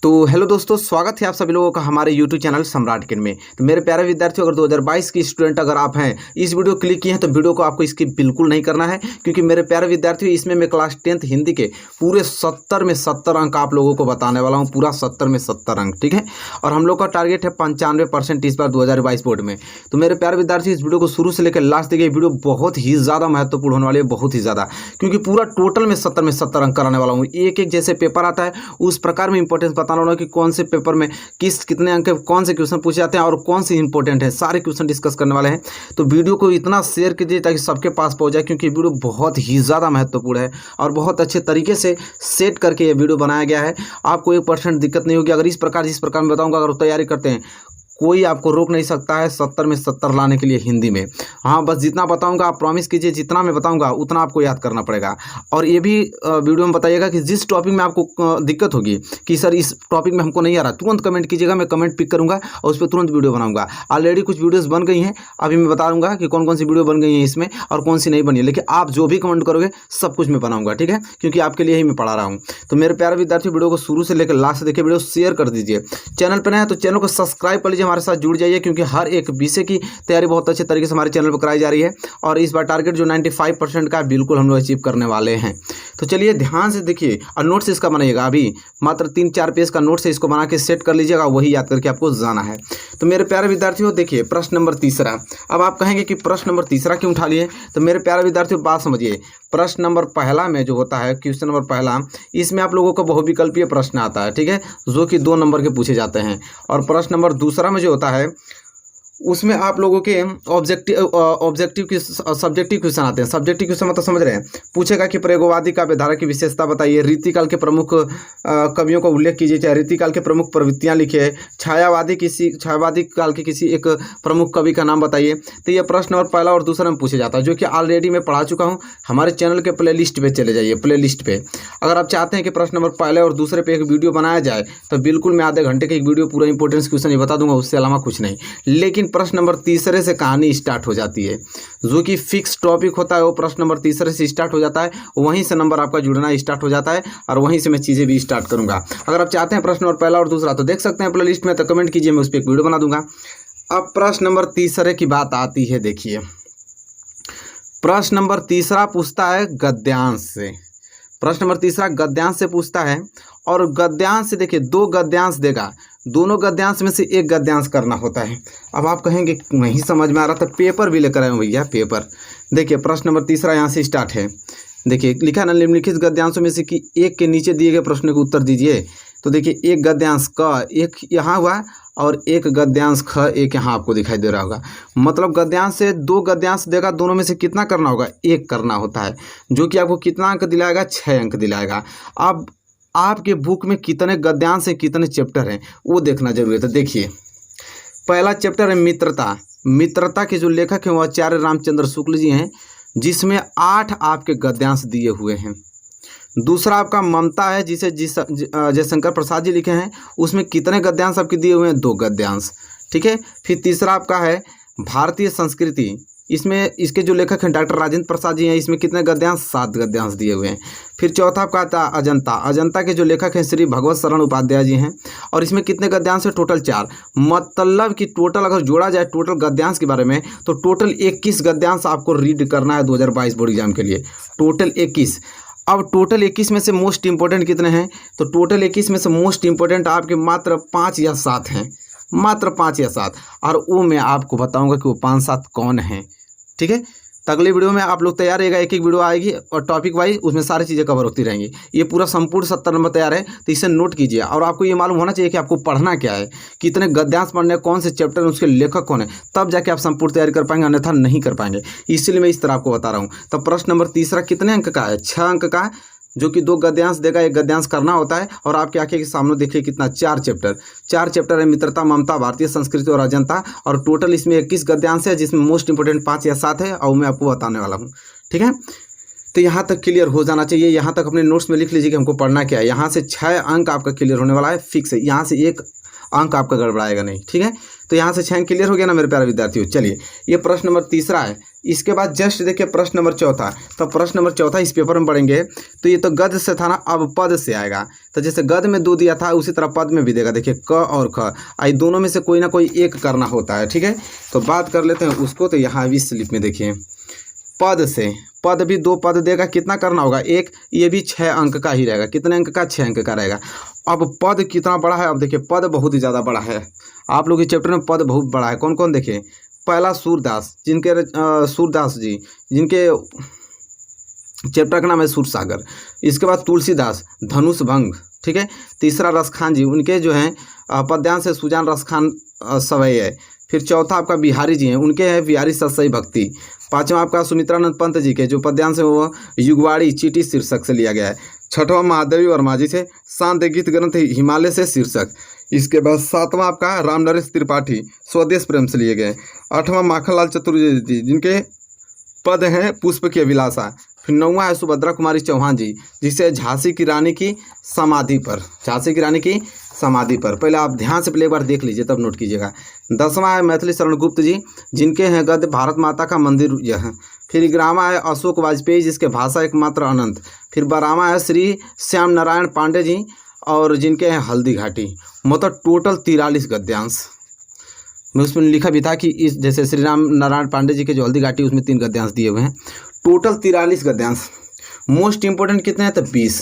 तो हेलो दोस्तों, स्वागत है आप सभी लोगों का हमारे YouTube चैनल सम्राट किन में। तो मेरे प्यारे विद्यार्थियों, अगर 2022 की स्टूडेंट अगर आप हैं, इस वीडियो क्लिक किए हैं तो वीडियो को आपको स्किप बिल्कुल नहीं करना है, क्योंकि मेरे प्यारे विद्यार्थियों इसमें मैं क्लास 10th हिंदी के पूरे 70 में 70 अंक आप लोगों को बताने वाला हूँ। पूरा 70 में 70 अंक, ठीक है। और हम लोग का टारगेट है 95% इस बार 2022 बोर्ड में। तो मेरे प्यारे विद्यार्थी, इस वीडियो को शुरू से लेकर लास्ट देखिए। वीडियो बहुत ही ज़्यादा महत्वपूर्ण होने वाली है, बहुत ही ज़्यादा, क्योंकि पूरा टोटल में 70 में 70 अंक कराने वाला हूँ। एक एक जैसे पेपर आता है उस प्रकार में इंपॉर्टेंस बताने वाला हूँ कि कौन से पेपर में कितने अंक कौन से क्वेश्चन पूछे जाते हैं और कौन से इंपॉर्टेंट है, सारे क्वेश्चन डिस्कस करने वाले हैं। तो वीडियो को इतना शेयर कीजिए ताकि सबके पास पहुंच जाए, क्योंकि वीडियो बहुत ही ज़्यादा महत्वपूर्ण है और बहुत अच्छे तरीके से सेट करके ये वीडियो बनाया गया है। आपको 1% दिक्कत नहीं होगी अगर जिस प्रकार में बताऊंगा। अगर तैयारी करते हैं, कोई आपको रोक नहीं सकता है 70 में 70 लाने के लिए हिंदी में। हाँ, बस जितना बताऊंगा आप प्रॉमिस कीजिए, जितना मैं बताऊंगा उतना आपको याद करना पड़ेगा। और ये भी वीडियो में बताइएगा कि जिस टॉपिक में आपको दिक्कत होगी कि सर इस टॉपिक में हमको नहीं आ रहा, तुरंत कमेंट कीजिएगा, मैं कमेंट पिक करूंगा और उस पर तुरंत वीडियो बनाऊंगा। ऑलरेडी कुछ वीडियोज़ बन गई हैं, अभी मैं बता दूंगा कि कौन कौन सी वीडियो बन गई हैं इसमें और कौन सी नहीं बनी है। लेकिन आप जो भी कमेंट करोगे सब कुछ मैं बनाऊंगा, ठीक है, क्योंकि आपके लिए ही मैं पढ़ा रहा हूँ। तो मेरे प्यारे विद्यार्थी, वीडियो को शुरू से लेकर लास्ट देखिए, वीडियो शेयर कर दीजिए। चैनल पर नया है तो चैनल को सब्सक्राइब कर लीजिए, हमारे साथ जुड़ जाइए, क्योंकि हर एक विषय की तैयारी बहुत अच्छे तरीके से हमारे चैनल पर कराई जा रही है। और इस बार टारगेट जो 95% का बिल्कुल हम लोग अचीव करने वाले हैं। तो चलिए ध्यान से देखिए और नोट्स इसका बनाइएगा। अभी मात्र 3-4 पेज का नोट्स है, इसको बना के सेट कर लीजिएगा, वही याद करके आपको जाना है। तो मेरे प्यारे विद्यार्थियों देखिए, प्रश्न नंबर तीसरा। अब आप कहेंगे कि प्रश्न नंबर तीसरा क्यों उठा लिए? तो मेरे प्यारे विद्यार्थियों बात समझिए। प्रश्न नंबर पहला में जो होता है, क्वेश्चन नंबर पहला, इसमें आप लोगों को बहुविकल्पीय प्रश्न आता है, ठीक है, जो कि 2 नंबर के पूछे जाते हैं। और प्रश्न नंबर दूसरा में जो होता है उसमें आप लोगों के ऑब्जेक्टिव की सब्जेक्टिव क्वेश्चन आते हैं। सब्जेक्टिव क्वेश्चन मतलब समझ रहे हैं, पूछेगा कि प्रयोगवादी काव्यधारा की विशेषता बताइए, रीतिकाल के प्रमुख कवियों का उल्लेख कीजिए, चाहे रीतिकाल के प्रमुख प्रवृत्तियां लिखिए, छायावादी काल के किसी एक प्रमुख कवि का नाम बताइए। तो ये प्रश्न और पहला और दूसरा में पूछे जाता है, जो कि ऑलरेडी मैं पढ़ा चुका हूँ। हमारे चैनल के प्ले लिस्ट पर चले जाइए, प्ले लिस्ट पर। अगर आप चाहते हैं कि प्रश्न नंबर पहले और दूसरे पे एक वीडियो बनाया जाए तो बिल्कुल मैं आधे घंटे की एक वीडियो पूरा इंपॉर्टेंस क्वेश्चन ही बता दूंगा, उससे अलावा कुछ नहीं। लेकिन प्रश्न नंबर तीसरे से कहानी स्टार्ट हो जाती है, जो कि फिक्स टॉपिक होता है वो प्रश्न नंबर तीसरे से स्टार्ट हो जाता है। वहीं से नंबर आपका जुड़ना स्टार्ट हो जाता है और वहीं से मैं चीज़ें भी स्टार्ट करूंगा। अगर आप चाहते हैं प्रश्न नंबर पहला और दूसरा तो देख सकते हैं प्ले लिस्ट में, तो कमेंट कीजिए, मैं उस पर एक वीडियो बना दूंगा। अब प्रश्न नंबर तीसरे की बात आती है। देखिए, प्रश्न नंबर तीसरा पूछता है गद्यांश से। प्रश्न नंबर तीसरा गद्यांश से पूछता है, और गद्यांश से देखिए 2 गद्यांश देगा, दोनों गद्यांश में से एक गद्यांश करना होता है। अब आप कहेंगे नहीं समझ में आ रहा, तो पेपर भी लेकर आए भैया, पेपर। देखिए प्रश्न नंबर तीसरा यहाँ से स्टार्ट है। देखिए लिखा ना, निम्नलिखित गद्यांशों में से कि एक के नीचे दिए गए प्रश्न को उत्तर दीजिए। तो देखिए एक गद्यांश क एक यहाँ हुआ और एक गद्यांश ख एक यहाँ आपको दिखाई दे रहा होगा। मतलब गद्यांश से 2 गद्यांश देगा, दोनों में से कितना करना होगा? 1 करना होता है, जो कि आपको कितना अंक दिलाएगा? 6 अंक दिलाएगा। अब आपके बुक में कितने गद्यांश हैं, कितने चैप्टर हैं, वो देखना जरूरी है। तो देखिए पहला चैप्टर है मित्रता। मित्रता के जो लेखक हैं वो आचार्य रामचंद्र शुक्ल जी हैं, जिसमें 8 आपके गद्यांश दिए हुए हैं। दूसरा आपका ममता है, जिसे जयशंकर प्रसाद जी लिखे हैं, उसमें कितने गद्यांश आपके दिए हुए हैं? 2 गद्यांश, ठीक है। फिर तीसरा आपका है भारतीय संस्कृति, इसमें इसके जो लेखक हैं डॉक्टर राजेंद्र प्रसाद जी हैं, इसमें कितने गद्यांश? 7 गद्यांश दिए हुए हैं। फिर चौथा आपका आता है अजंता। अजंता के जो लेखक हैं श्री भगवत शरण उपाध्याय जी हैं, और इसमें कितने गद्यांश है? टोटल 4। मतलब कि टोटल अगर जोड़ा जाए टोटल गद्यांश के बारे में, तो टोटल 21 गद्यांश आपको रीड करना है 2022 बोर्ड एग्जाम के लिए, टोटल 21। अब टोटल 21 में से मोस्ट इंपॉर्टेंट कितने हैं? तो टोटल 21 में से मोस्ट इंपॉर्टेंट आपके मात्र 5 या 7 हैं, मात्र 5 या 7। और वो मैं आपको बताऊंगा कि वो 5-7 कौन हैं, ठीक है। तो अगली वीडियो में आप लोग तैयार रहेगा, एक एक वीडियो आएगी और टॉपिक वाइज उसमें सारी चीज़ें कवर होती रहेंगी। ये पूरा संपूर्ण 70 नंबर तैयार है, तो इसे नोट कीजिए। और आपको ये मालूम होना चाहिए कि आपको पढ़ना क्या है, कितने गद्यांश पढ़ने, कौन से चैप्टर, उसके लेखक कौन है, तब जाके आप संपूर्ण तैयारी कर पाएंगे, अन्यथा नहीं कर पाएंगे। इसलिए मैं इस तरह आपको बता रहा हूँ। तो प्रश्न नंबर तीसरा कितने अंक का है? 6 अंक का है, जो कि 2 गद्यांश देगा, 1 गद्यांश करना होता है। और आपके आंखें के सामने देखिए कितना 4 चैप्टर है, मित्रता, ममता, भारतीय संस्कृति और अजंता। और टोटल इसमें 21 गद्यांश है, जिसमें मोस्ट इंपोर्टेंट 5 या 7 है, और मैं आपको बताने वाला हूँ, ठीक है। तो यहाँ तक क्लियर हो जाना चाहिए। यहाँ तक अपने नोट्स में लिख लीजिए कि हमको पढ़ना क्या है। यहाँ से 6 अंक आपका क्लियर होने वाला है, फिक्स है। यहाँ से 1 अंक आपका गड़बड़ाएगा नहीं। ठीक है, तो यहाँ से 6 अंक क्लियर हो गया ना मेरे प्यारे विद्यार्थियों। चलिए ये प्रश्न नंबर तीसरा है। इसके बाद जस्ट देखिए प्रश्न नंबर चौथा। तो प्रश्न नंबर चौथा इस पेपर में पढ़ेंगे तो ये तो गद्य से था ना, अब पद से आएगा। तो जैसे गद्य में 2 दिया था उसी तरह पद में भी देगा। देखिए क और ख, आई दोनों में से कोई ना कोई एक करना होता है। ठीक है, तो बात कर लेते हैं उसको। तो यहाँ भी स्लिप में देखिए पद से, पद भी 2 पद देगा, कितना करना होगा 1, ये भी 6 अंक का ही रहेगा। कितने अंक का? 6 अंक का रहेगा। अब पद कितना बड़ा है, अब देखिए पद बहुत ही ज़्यादा बड़ा है। आप लोग के चैप्टर में पद बहुत बड़ा है। कौन कौन देखिए, पहला सूरदास, जिनके सूरदास जी जिनके चैप्टर का नाम है सूरसागर। इसके बाद तुलसीदास धनुष भंग। ठीक है, तीसरा रसखान जी, उनके जो हैं पद्यांश है सुजान रसखान सवय है। फिर चौथा आपका बिहारी जी हैं, उनके हैं बिहारी सतसई भक्ति। पांचवा आपका सुमित्रानंद पंत जी के जो पद्यांश है वो युगवाड़ी चीटी शीर्षक से लिया गया है। छठवां महादेवी वर्मा जी से शांत गीत ग्रंथ हिमालय से शीर्षक। इसके बाद सातवां आपका राम नरेश त्रिपाठी स्वदेश प्रेम से लिए गए। आठवां माखनलाल चतुर्वेदी जी जिनके पद हैं पुष्प की अभिलाषा। फिर 9वां है सुभद्रा कुमारी चौहान जी जिसे झांसी की रानी की समाधि पर, झांसी की रानी की समाधि पर। पहले आप ध्यान से पहले एक बार देख लीजिए तब नोट कीजिएगा। 10वां है मैथिली शरण गुप्त जी जिनके हैं गद्य भारत माता का मंदिर यह। फिर 11वां है अशोक वाजपेयी जिसके भाषा एकमात्र अनंत। फिर 12वां है श्री श्याम नारायण पांडे जी और जिनके हैं हल्दी घाटी। मतलब टोटल 43 गद्यांश। मैं उसमें लिखा भी था कि इस जैसे श्री राम नारायण पांडे जी के जो हल्दी घाटी उसमें 3 गद्यांश दिए हुए हैं। टोटल 43 गद्यांश। मोस्ट इंपॉर्टेंट कितने हैं? तो 20,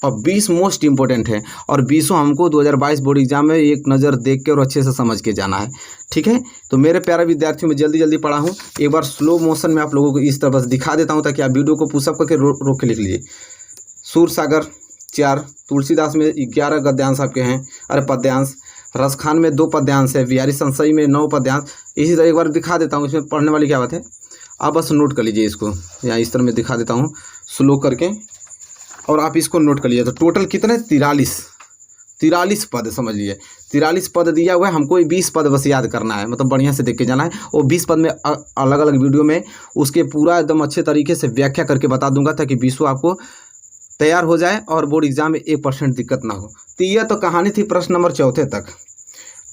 और 20 मोस्ट इंपॉर्टेंट है। और 20 हमको 2022 बोर्ड एग्जाम में एक नज़र देख के और अच्छे से समझ के जाना है। ठीक है, तो मेरे प्यारे विद्यार्थियों में जल्दी जल्दी पढ़ा हूँ। एक बार स्लो मोशन में आप लोगों को इस तरह बस दिखा देता हूँ ताकि आप वीडियो को पुशअप करके रोक के लिख लीजिए। सूरसागर 4, तुलसीदास में 11 गद्यांश आपके हैं, अरे पद्यांश। रसखान में 2 पद्यांश है, बिहारी संशयी में 9 पद्यांश। इसी तरह एक बार दिखा देता हूँ, इसमें पढ़ने वाली क्या बात है, आप बस नोट कर लीजिए इसको। यहाँ इस तरह मैं दिखा देता हूँ स्लो करके और आप इसको नोट कर लीजिए। तो टोटल कितने? 43 पद समझ लीजिए। 43 पद दिया हुआ है, हमको 20 पद बस याद करना है, मतलब बढ़िया से देख के जाना है। और 20 पद में अलग अलग वीडियो में उसके पूरा एकदम अच्छे तरीके से व्याख्या करके बता दूंगा ताकि 20 आपको तैयार हो जाए और बोर्ड एग्जाम में 1% दिक्कत ना हो। तो यह तो कहानी थी प्रश्न नंबर चौथे तक।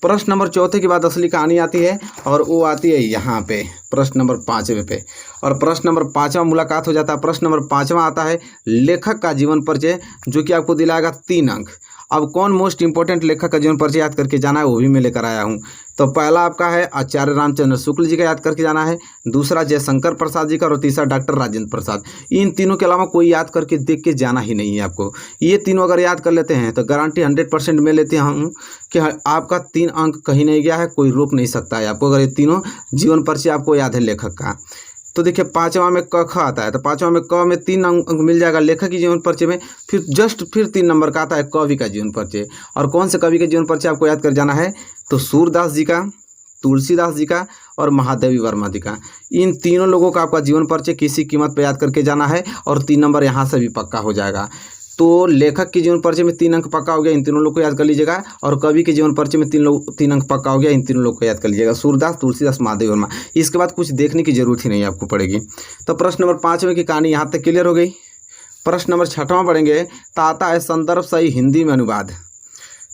प्रश्न नंबर चौथे के बाद असली कहानी आती है और वो आती है यहाँ पे प्रश्न नंबर 5वें पे। और प्रश्न नंबर 5वां मुलाकात हो जाता है। प्रश्न नंबर 5वां आता है लेखक का जीवन परिचय जो कि आपको दिलाएगा 3 अंक। अब कौन मोस्ट इंपॉर्टेंट लेखक का जीवन परिचय याद करके जाना है वो भी मैं लेकर आया हूँ। तो पहला आपका है आचार्य रामचंद्र शुक्ल जी का याद करके जाना है, दूसरा जयशंकर प्रसाद जी का और तीसरा डॉक्टर राजेंद्र प्रसाद। इन तीनों के अलावा कोई याद करके देख के जाना ही नहीं है आपको। ये तीनों अगर याद कर लेते हैं तो गारंटी 100% मैं लेते हूँ कि आपका 3 अंक कहीं नहीं गया है, कोई रोक नहीं सकता है आपको अगर ये तीनों जीवन परिचय आपको याद है लेखक का। तो देखिए 5वां में क ख आता है, तो 5वां में क में 3 अंक मिल जाएगा लेखक की जीवन परिचय में। फिर 3 नंबर का आता है कवि का जीवन परिचय। और कौन से कवि के जीवन परिचय आपको याद कर जाना है? तो सूरदास जी का, तुलसीदास जी का और महादेवी वर्मा जी का। इन तीनों लोगों का आपका जीवन परिचय किसी कीमत पर याद करके जाना है और 3 नंबर यहाँ से भी पक्का हो जाएगा। तो लेखक के जीवन परिचय में 3 अंक पक्का हो गया, इन तीनों लोग को याद कर लीजिएगा। और कवि के जीवन परिचय में 3 अंक पक्का हो गया, इन तीनों लोग को याद कर लीजिएगा, सूरदास, तुलसीदास, महादेव वर्मा। इसके बाद कुछ देखने की जरूरत ही नहीं आपको पड़ेगी। तो प्रश्न नंबर 5वें की कहानी यहाँ तक क्लियर हो गई। प्रश्न नंबर 6वां पढ़ेंगे तो आता है संदर्भ सही हिंदी में अनुवाद।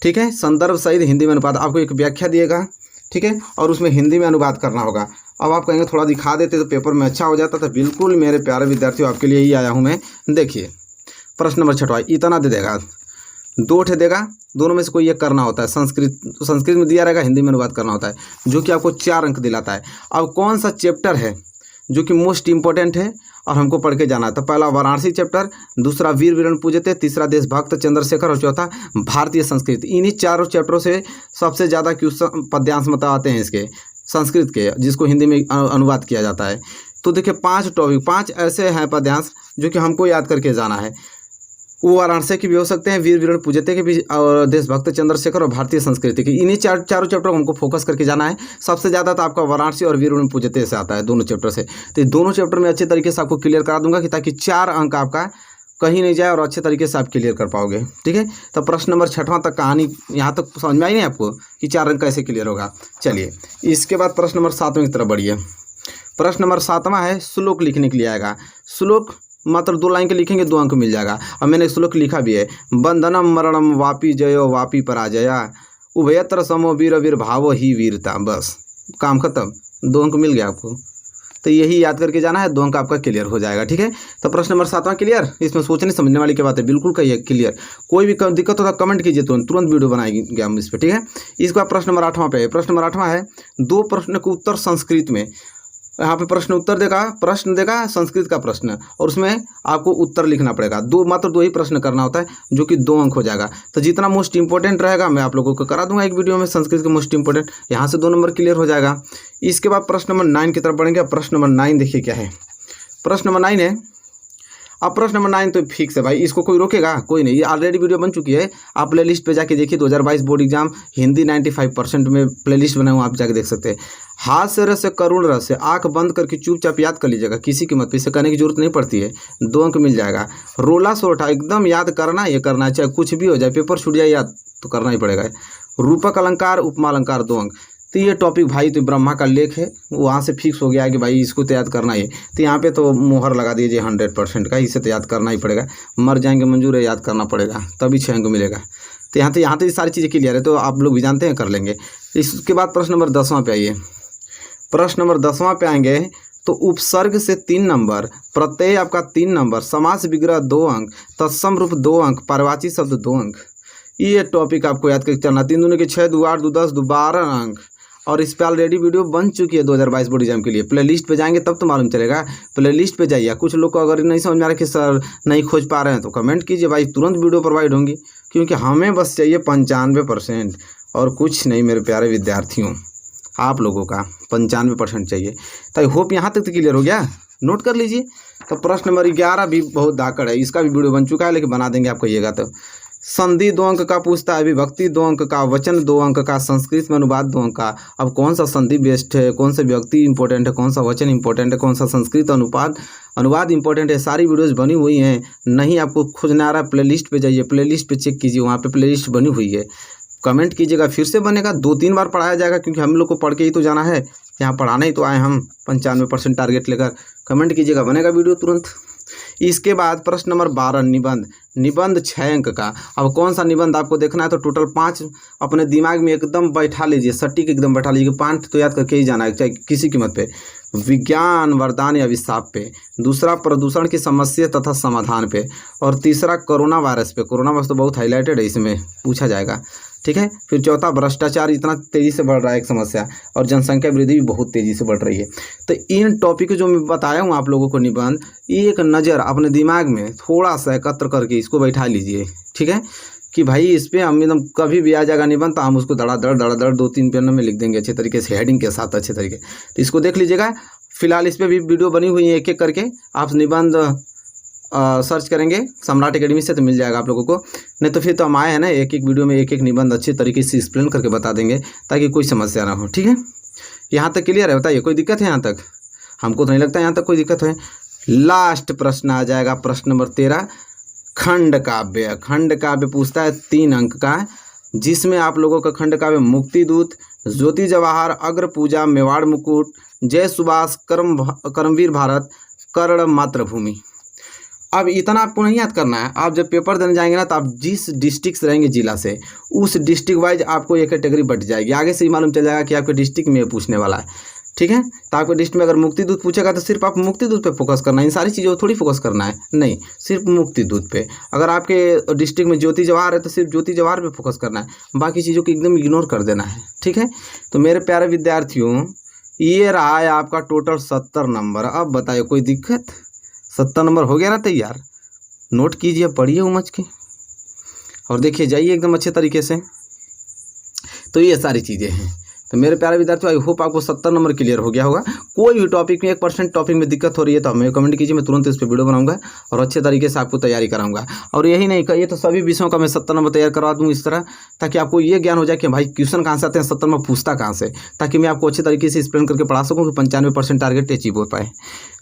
ठीक है, संदर्भ सहित हिंदी में अनुवाद। आपको एक व्याख्या दिएगा, ठीक है, और उसमें हिंदी में अनुवाद करना होगा। अब आप कहेंगे थोड़ा दिखा देते तो पेपर में अच्छा हो जाता। तो बिल्कुल मेरे प्यारे विद्यार्थियों आपके लिए ही आया हूँ मैं। देखिए प्रश्न नंबर 6वां इतना दे देगा, 2 ठे देगा, दोनों में से कोई एक करना होता है। संस्कृत में दिया रहेगा, हिंदी में अनुवाद करना होता है, जो कि आपको 4 अंक दिलाता है। अब कौन सा चैप्टर है जो कि मोस्ट इंपॉर्टेंट है और हमको पढ़ के जाना है? तो पहला वाराणसी चैप्टर, दूसरा वीर वीरन पूजते, तीसरा देशभक्त चंद्रशेखर और चौथा भारतीय संस्कृति। इन्हीं 4 चैप्टरों से सबसे ज़्यादा क्वेश्चन पद्यांश मतलब आते हैं इसके संस्कृत के, जिसको हिंदी में अनुवाद किया जाता है। तो देखिए 5 टॉपिक, 5 ऐसे हैं पद्यांश जो कि हमको याद करके जाना है। वो वाराणसी की भी हो सकते हैं, वीर वीरन पूजते के भी, और देशभक्त चंद्रशेखर और भारतीय संस्कृति की। इन्हीं चारों चैप्टर को हमको फोकस करके जाना है। सबसे ज़्यादा तो आपका वाराणसी और वीर वीरन पूजते से आता है, दोनों चैप्टर से। तो ये दोनों चैप्टर में अच्छे तरीके से आपको क्लियर करा दूंगा कि ताकि 4 अंक आपका कहीं नहीं जाए और अच्छे तरीके से आप क्लियर कर पाओगे। ठीक है, तो प्रश्न नंबर 6वां तक कहानी यहाँ तक समझ में आई नहीं आपको कि 4 अंक कैसे क्लियर होगा। चलिए इसके बाद प्रश्न नंबर 7वें की तरफ बढ़िए। प्रश्न नंबर 7वां है श्लोक लिखने के लिए आएगा। श्लोक मात्र 2 लाइन के लिखेंगे, 2 अंक मिल जाएगा। और मैंने श्लोक लिखा भी है, बंधनम मरणम वापी जयो वापी पराजया उभयत्र समो वीर वीर भाव ही वीरता। बस काम खत्म, 2 अंक मिल गया आपको। तो यही याद करके जाना है, 2 अंक आपका क्लियर हो जाएगा। ठीक है, तो प्रश्न नंबर 7वां क्लियर। इसमें सोचने समझने वाली क्या बात है, बिल्कुल क्लियर। कोई भी दिक्कत होता कमेंट कीजिए, तुरंत वीडियो बनाएंगे हम इस पर। ठीक है, इसके बाद प्रश्न नंबर 8वां पे है। प्रश्न नंबर 8वां है 2 प्रश्न के उत्तर संस्कृत में। यहाँ पे प्रश्न देगा संस्कृत का प्रश्न, और उसमें आपको उत्तर लिखना पड़ेगा। मात्र 2 ही प्रश्न करना होता है, जो कि 2 अंक हो जाएगा। तो जितना मोस्ट इंपॉर्टेंट रहेगा मैं आप लोगों को करा दूंगा एक वीडियो में संस्कृत के मोस्ट इंपॉर्टेंट, यहाँ से 2 नंबर क्लियर हो जाएगा। इसके बाद प्रश्न नंबर 9 की तरफ बढ़ेंगे। प्रश्न नंबर 9 देखिए क्या है। प्रश्न नंबर 9 है, अब प्रश्न नंबर 9 तो फिक्स है भाई, इसको कोई रोकेगा? कोई नहीं, ये ऑलरेडी वीडियो बन चुकी है। आप प्ले लिस्ट पर जाके देखिए, 2022 बोर्ड एग्जाम हिंदी 95% में प्ले लिस्ट बना हुआ, आप जाके देख सकते हैं। हाथ से रस से करुण रस से, आंख बंद करके चुपचाप याद कर लीजिएगा, किसी की मत पे इसे करने की जरूरत नहीं पड़ती है, 2 अंक मिल जाएगा। रोला सोटा एकदम याद करना, ये करना चाहे कुछ भी हो जाए, पेपर छूट जाए याद तो करना ही पड़ेगा। रूपक अलंकार उपमा अलंकार 2 अंक। तो ये टॉपिक भाई तो ब्रह्मा का लेख है, वहाँ से फिक्स हो गया कि भाई इसको तो याद करना ही। तो यहाँ पे तो मोहर लगा दीजिए 100% का, इसे तो याद करना ही पड़ेगा। मर जाएंगे मंजूर है, याद करना पड़ेगा, तभी 6 अंक मिलेगा। तो यहाँ तो ये सारी चीज़ें क्लियर है, तो आप लोग भी जानते हैं, कर लेंगे। इसके बाद प्रश्न नंबर 10वां पे आइए। प्रश्न नंबर 10वां पे आएंगे तो उपसर्ग से 3 नंबर, प्रत्यय आपका 3 नंबर, समास विग्रह 2 अंक, तत्सम रूप 2 अंक, पर्यायवाची शब्द 2 अंक। ये टॉपिक आपको याद करके चलना। 3 दूनी के 6, 2 8, 2 10, 2 12 अंक। और इस पर ऑलरेडी वीडियो बन चुकी है 2022 बोर्ड एग्जाम के लिए। प्ले लिस्ट पे जाएंगे तब तो मालूम चलेगा, प्ले लिस्ट पे जाइए। कुछ लोग को अगर नहीं समझ में आ रहा कि सर नहीं खोज पा रहे हैं तो कमेंट कीजिए भाई, तुरंत वीडियो प्रोवाइड होंगी, क्योंकि हमें बस चाहिए 95% और कुछ नहीं मेरे प्यारे विद्यार्थियों, आप लोगों का 95% चाहिए। तो आई होप यहाँ तक तो क्लियर हो गया, नोट कर लीजिए। तो प्रश्न नंबर 11 भी बहुत धाकड़ है, इसका भी वीडियो बन चुका है, लेकिन बना देंगे आप कहिएगा तो। संधि 2 अंक का पूछता है, विभक्ति 2 अंक का, वचन 2 अंक का, संस्कृत में अनुवाद 2 अंक का। अब कौन सा संधि बेस्ट है, कौन सा विभक्ति इंपॉर्टेंट है, कौन सा वचन इंपॉर्टेंट है, कौन सा संस्कृत अनुवाद इंपॉर्टेंट है, सारी वीडियोस बनी हुई हैं। नहीं आपको खोजना आ रहा है, प्ले लिस्ट पर जाइए, प्ले लिस्ट पर चेक कीजिए, वहाँ पर प्ले लिस्ट बनी हुई है। कमेंट कीजिएगा, फिर से बनेगा, 2-3 बार पढ़ाया जाएगा, क्योंकि हम लोग को पढ़ के ही तो जाना है, यहाँ पढ़ाने ही तो आए हम 95% टारगेट लेकर। कमेंट कीजिएगा, बनेगा वीडियो तुरंत। इसके बाद प्रश्न नंबर 12 निबंध 6 अंक का। अब कौन सा निबंध आपको देखना है, तो टोटल 5 अपने दिमाग में एकदम बैठा लीजिए, सटीक एकदम बैठा लीजिए। 5 तो याद करके ही जाना है, चाहे किसी कीमत पे। विज्ञान वरदान या अभिशाप पे, दूसरा प्रदूषण की समस्या तथा समाधान पे, और तीसरा कोरोना वायरस पे। कोरोना वायरस तो बहुत हाईलाइटेड है, इसमें पूछा जाएगा। ठीक है, फिर चौथा भ्रष्टाचार इतना तेज़ी से बढ़ रहा है एक समस्या, और जनसंख्या वृद्धि भी बहुत तेज़ी से बढ़ रही है। तो इन टॉपिक जो मैं बताया हूँ आप लोगों को निबंध, एक नज़र अपने दिमाग में थोड़ा सा एकत्र करके इसको बैठा लीजिए। ठीक है, कि भाई इस पर हम एकदम कभी भी आ जाएगा निबंध तो हम उसको धड़ाधड़ 2-3 पेनों में लिख देंगे अच्छे तरीके से, हेडिंग के साथ अच्छे तरीके। तो इसको देख लीजिएगा। फिलहाल इस पर भी वीडियो बनी हुई है, एक एक करके आप निबंध सर्च करेंगे सम्राट एकेडमी से तो मिल जाएगा आप लोगों को। नहीं तो फिर तो हम आए हैं ना, एक एक वीडियो में एक एक निबंध अच्छे तरीके से एक्सप्लेन करके बता देंगे, ताकि कोई समस्या ना हो। ठीक है, यहाँ तक क्लियर है? बताइए, कोई दिक्कत है यहाँ तक? हमको तो नहीं लगता यहाँ तक कोई दिक्कत है। लास्ट प्रश्न आ जाएगा, प्रश्न नंबर 13, खंड काव्य पूछता है 3 अंक का, जिसमें आप लोगों का खंड काव्य मुक्ति दूत, ज्योति जवाहर, अग्र पूजा, मेवाड़ मुकुट, जय सुभाष, कर्मवीर भारत, कर्ण मातृभूमि। अब इतना आपको नहीं याद करना है, आप जब पेपर देने जाएंगे ना, तो आप जिस डिस्ट्रिक्ट से रहेंगे जिला से, उस डिस्ट्रिक्ट वाइज आपको एक कैटेगरी बट जाएगी। आगे से ही मालूम चल जाएगा कि आपके डिस्ट्रिक्ट में पूछने वाला है। ठीक है, तो आपके डिस्ट्रिक्ट में अगर मुक्ति दूत पूछेगा तो सिर्फ आप मुक्ति दूत पे फोकस करना है, इन सारी चीज़ों को थोड़ी फोकस करना है, नहीं, सिर्फ मुक्ति दूत पे। अगर आपके डिस्ट्रिक्ट में ज्योति जवाहर है तो सिर्फ ज्योति जवाहर पे फोकस करना है, बाकी चीज़ों को एकदम इग्नोर कर देना है। ठीक है, तो मेरे प्यारे विद्यार्थियों, ये रहा है आपका टोटल 70 नंबर। अब बताइए, कोई दिक्कत? 70 नंबर हो गया ना तैयार? नोट कीजिए, पढ़िए उमझ के, और देखिए जाइए एकदम अच्छे तरीके से। तो ये सारी चीज़ें हैं। तो मेरे प्यारे विद्यार्थियों, आई होप आपको 70 नंबर क्लियर हो गया होगा। कोई भी टॉपिक में 1% टॉपिक में दिक्कत हो रही है तो हमें कमेंट कीजिए, मैं तुरंत इस पर वीडियो बनाऊंगा और अच्छे तरीके से आपको तैयारी कराऊंगा। और यही नहीं, ये तो सभी विषयों का मैं 70 नंबर तैयार करवा दूँ इस तरह, ताकि आपको ये ज्ञान हो जाए कि भाई क्वेश्चन कहाँ से आते हैं, 70 नंबर पूछता कहाँ से, ताकि मैं आपको अच्छे तरीके से एक्सप्लेन करके पढ़ा सकूँ कि 95% टारगेट अचीव हो पाए।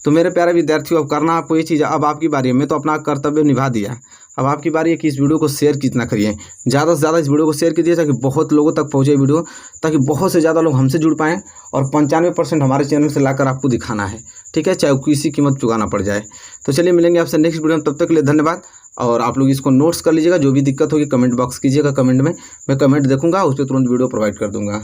तो मेरे प्यारे विद्यार्थियों, अब करना आपको ये चीज़, अब आपकी बारी है। मैं तो अपना कर्तव्य निभा दिया, अब आपकी बारी है कि इस वीडियो को शेयर कितना करिए, ज़्यादा से ज़्यादा इस वीडियो को शेयर कीजिए, ताकि बहुत लोगों तक पहुँचे वीडियो, ताकि बहुत से ज़्यादा लोग हमसे जुड़ पाएँ, और 95% हमारे चैनल से लाकर आपको दिखाना है। ठीक है, चाहे किसी कीमत चुकाना पड़ जाए। तो चलिए मिलेंगे आपसे नेक्स्ट वीडियो में, तब तक के लिए धन्यवाद। और आप लोग इसको नोट्स कर लीजिएगा। जो भी दिक्कत होगी कमेंट बॉक्स कीजिएगा, कमेंट में मैं कमेंट देखूंगा, उस पर तुरंत वीडियो प्रोवाइड कर दूंगा।